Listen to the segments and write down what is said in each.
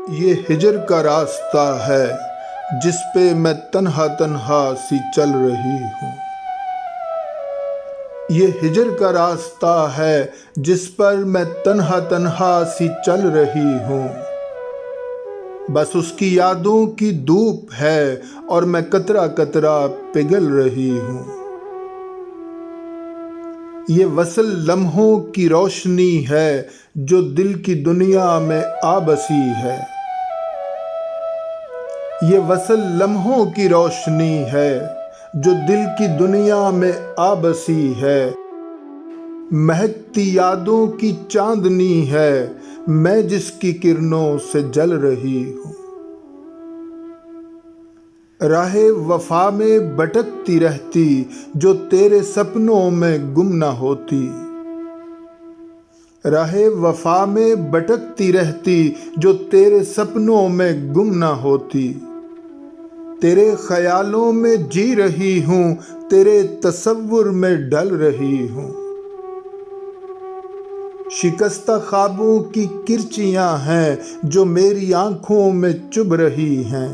ये हिजर का रास्ता है जिस पे मैं तन्हा तन्हा सी चल रही हूँ। ये हिजर का रास्ता है जिस पर मैं तन्हा तन्हा सी चल रही हूँ। बस उसकी यादों की धूप है और मैं कतरा कतरा पिघल रही हूँ। ये वसल लम्हों की रोशनी है जो दिल की दुनिया में आ बसी है। ये वसल लम्हों की रोशनी है जो दिल की दुनिया में आ बसी है। महकती यादों की चांदनी है मैं जिसकी किरणों से जल रही हूँ। राहे वफा में भटकती रहती जो तेरे सपनों में गुम ना होती। राहे वफा में भटकती रहती जो तेरे सपनों में गुम ना होती। तेरे ख्यालों में जी रही हूँ, तेरे तसव्वुर में ढल रही हूँ। शिकस्ता ख्वाबों की किरचियाँ हैं जो मेरी आंखों में चुभ रही हैं।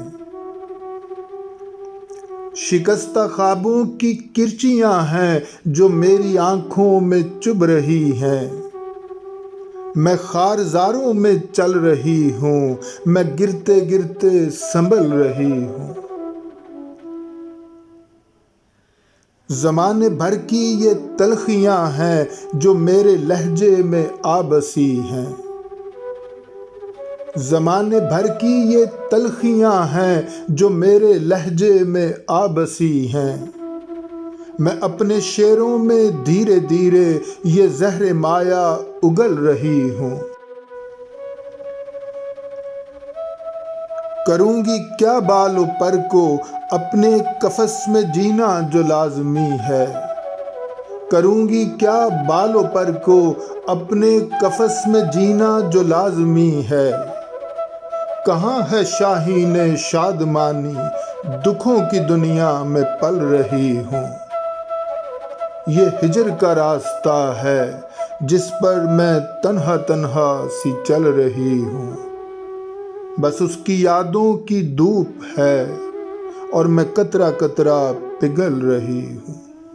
शिकस्ता ख्वाबों की किरचियाँ हैं जो मेरी आंखों में चुभ रही हैं। मैं खारजारों में चल रही हूँ, मैं गिरते गिरते संभल रही हूँ। ज़माने भर की ये तलखियाँ हैं जो मेरे लहजे में आ बसी हैं। ज़माने भर की ये तलखियाँ हैं जो मेरे लहजे में आ बसी हैं। मैं अपने शेरों में धीरे धीरे ये ज़हर माया उगल रही हूँ। करूँगी क्या बालों पर को अपने कफस में जीना जो लाज़मी है। करूँगी क्या बालों पर को अपने कफस में जीना जो लाज़मी है। कहाँ है शाहीन शादमानी दुखों की दुनिया में पल रही हूँ। ये हिजर का रास्ता है जिस पर मैं तन्हा तन्हा सी चल रही हूँ। बस उसकी यादों की धूप है और मैं कतरा कतरा पिघल रही हूँ।